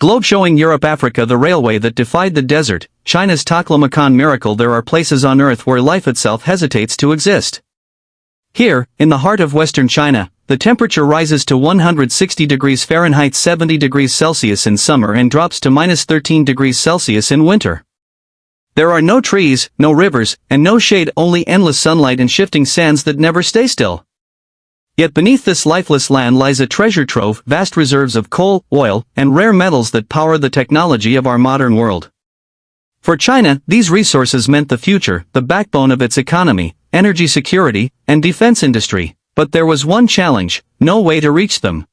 Globe showing Europe-Africa the railway that defied the desert, China's Taklamakan miracle. There are places on Earth where life itself hesitates to exist. Here, in the heart of Western China, the temperature rises to 160 degrees Fahrenheit 70 degrees Celsius in summer and drops to minus 13 degrees Celsius in winter. There are no trees, no rivers, and no shade, only endless sunlight and shifting sands that never stay still. Yet beneath this lifeless land lies a treasure trove, vast reserves of coal, oil, and rare metals that power the technology of our modern world. For China, these resources meant the future, the backbone of its economy, energy security, and defense industry. But there was one challenge: no way to reach them.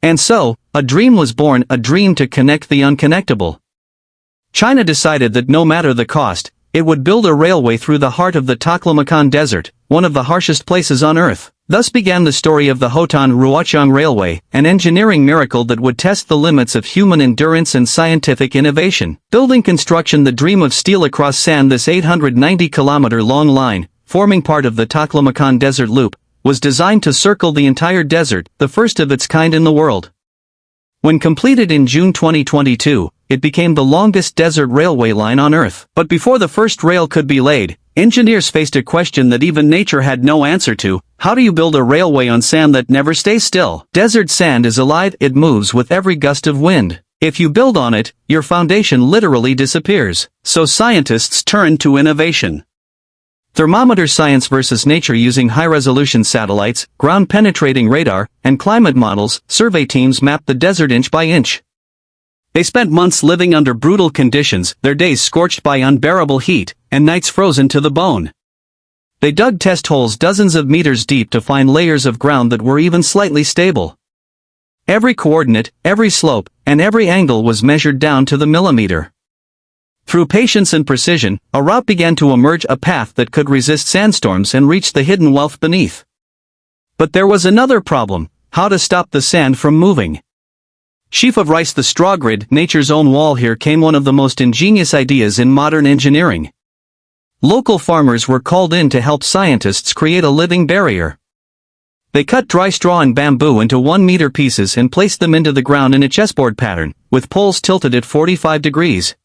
And so, a dream was born, a dream to connect the unconnectable. China decided that no matter the cost, it would build a railway through the heart of the Taklamakan Desert, one of the harshest places on Earth. Thus began the story of the Hotan-Ruoqiang Railway, an engineering miracle that would test the limits of human endurance and scientific innovation. Building construction, the dream of steel across sand. This 890-kilometer-long line, forming part of the Taklamakan Desert Loop, was designed to circle the entire desert, the first of its kind in the world. When completed in June 2022, it became the longest desert railway line on Earth. But before the first rail could be laid, engineers faced a question that even nature had no answer to: how do you build a railway on sand that never stays still? Desert sand is alive, it moves with every gust of wind. If you build on it, your foundation literally disappears. So scientists turned to innovation. Thermometer science versus nature. Using high-resolution satellites, ground-penetrating radar, and climate models, survey teams mapped the desert inch by inch. They spent months living under brutal conditions, their days scorched by unbearable heat, and nights frozen to the bone. They dug test holes dozens of meters deep to find layers of ground that were even slightly stable. Every coordinate, every slope, and every angle was measured down to the millimeter. Through patience and precision, a route began to emerge, a path that could resist sandstorms and reach the hidden wealth beneath. But there was another problem: how to stop the sand from moving. Sheaf of rice, the straw grid, nature's own wall. Here came one of the most ingenious ideas in modern engineering. Local farmers were called in to help scientists create a living barrier. They cut dry straw and bamboo into 1-meter pieces and placed them into the ground in a chessboard pattern, with poles tilted at 45 degrees.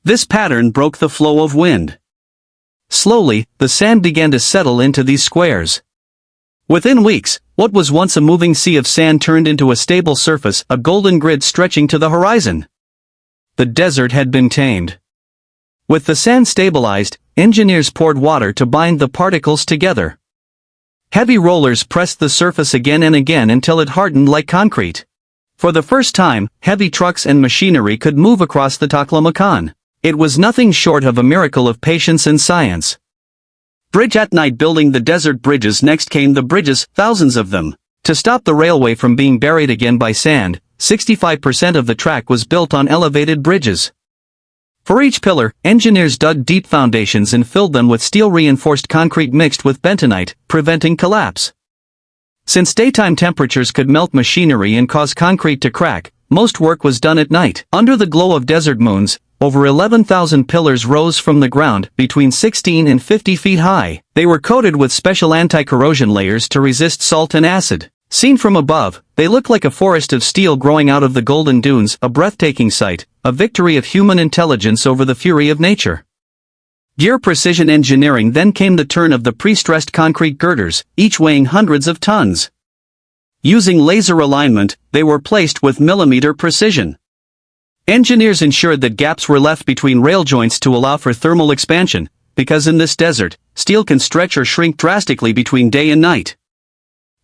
This pattern broke the flow of wind. Slowly, the sand began to settle into these squares. Within weeks, what was once a moving sea of sand turned into a stable surface, a golden grid stretching to the horizon. The desert had been tamed. With the sand stabilized, engineers poured water to bind the particles together. Heavy rollers pressed the surface again and again until it hardened like concrete. For the first time, heavy trucks and machinery could move across the Taklamakan. It was nothing short of a miracle of patience and science. Bridge at night. Building the desert bridges. Next came the bridges, thousands of them. To stop the railway from being buried again by sand, 65% of the track was built on elevated bridges. For each pillar, engineers dug deep foundations and filled them with steel-reinforced concrete mixed with bentonite, preventing collapse. Since daytime temperatures could melt machinery and cause concrete to crack, most work was done at night. Under the glow of desert moons, over 11,000 pillars rose from the ground, between 16 and 50 feet high. They were coated with special anti-corrosion layers to resist salt and acid. Seen from above, they look like a forest of steel growing out of the golden dunes, a breathtaking sight, a victory of human intelligence over the fury of nature. Gear precision engineering. Then came the turn of the pre-stressed concrete girders, each weighing hundreds of tons. Using laser alignment, they were placed with millimeter precision. Engineers ensured that gaps were left between rail joints to allow for thermal expansion, because in this desert, steel can stretch or shrink drastically between day and night.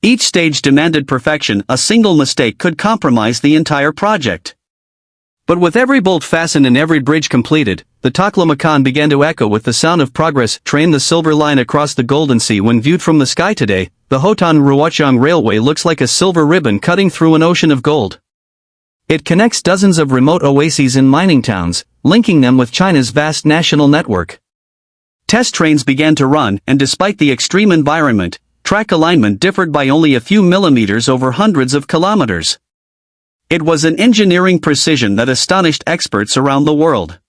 Each stage demanded perfection. A single mistake could compromise the entire project. But with every bolt fastened and every bridge completed, the Taklamakan began to echo with the sound of progress. Train the silver line across the Golden Sea. When viewed from the sky today, the Hotan-Ruoqiang Railway looks like a silver ribbon cutting through an ocean of gold. It connects dozens of remote oases in mining towns, linking them with China's vast national network. Test trains began to run, and despite the extreme environment, track alignment differed by only a few millimeters over hundreds of kilometers. It was an engineering precision that astonished experts around the world.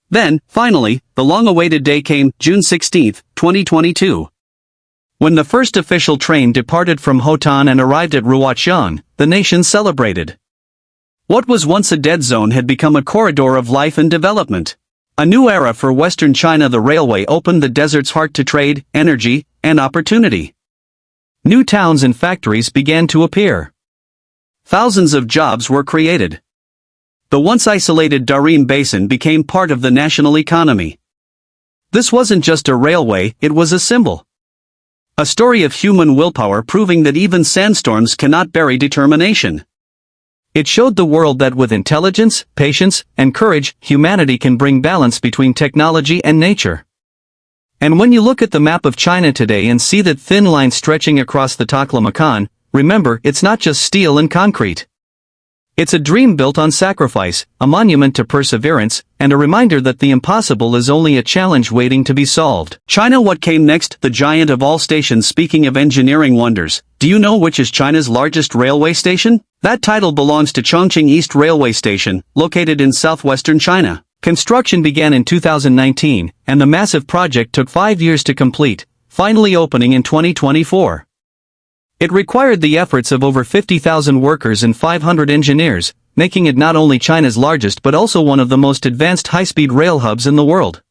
Then, finally, the long-awaited day came, June 16, 2022. When the first official train departed from Hotan and arrived at Ruoqiang, the nation celebrated. What was once a dead zone had become a corridor of life and development. A new era for Western China. The railway opened the desert's heart to trade, energy, and opportunity. New towns and factories began to appear. Thousands of jobs were created. The once isolated Darien Basin became part of the national economy. This wasn't just a railway, it was a symbol. A story of human willpower proving that even sandstorms cannot bury determination. It showed the world that with intelligence, patience, and courage, humanity can bring balance between technology and nature. And when you look at the map of China today and see that thin line stretching across the Taklamakan, remember, it's not just steel and concrete. It's a dream built on sacrifice, a monument to perseverance, and a reminder that the impossible is only a challenge waiting to be solved. China. What came next? The giant of all stations. Speaking of engineering wonders, do you know which is China's largest railway station? That title belongs to Chongqing East Railway Station, located in southwestern China. Construction began in 2019, and the massive project took 5 years to complete, finally opening in 2024. It required the efforts of over 50,000 workers and 500 engineers, making it not only China's largest but also one of the most advanced high-speed rail hubs in the world.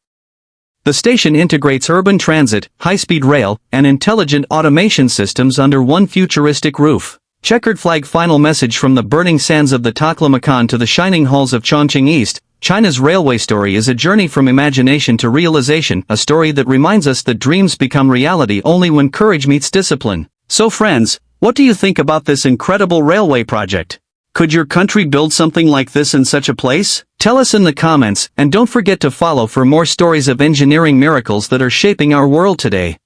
The station integrates urban transit, high-speed rail, and intelligent automation systems under one futuristic roof. Checkered flag. Final message. From the burning sands of the Taklamakan to the shining halls of Chongqing East, China's railway story is a journey from imagination to realization, a story that reminds us that dreams become reality only when courage meets discipline. So friends, what do you think about this incredible railway project? Could your country build something like this in such a place? Tell us in the comments, and don't forget to follow for more stories of engineering miracles that are shaping our world today.